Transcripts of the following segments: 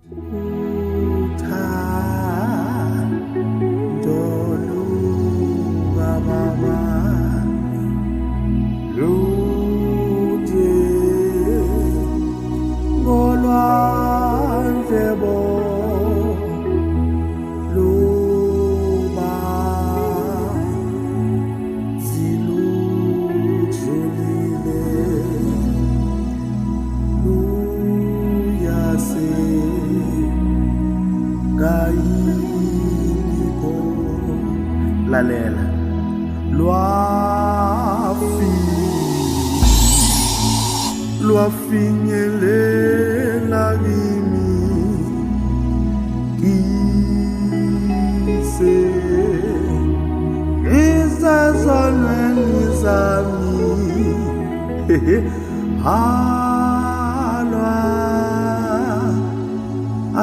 uthando lukaBaba lude ngolwandle lubanzi lujulile luyasengayipho lalela lwafinyelela kimi ngise isezonweni zami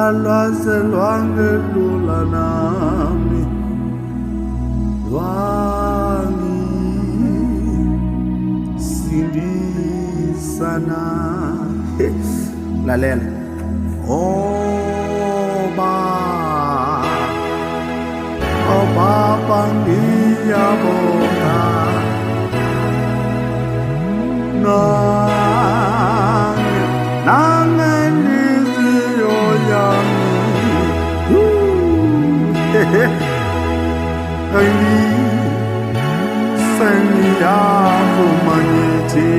alwaze lwangelula nami lwangisindisana lalela Baba ngiyabonga nangenhliziyo yami sengiyavuma ngithi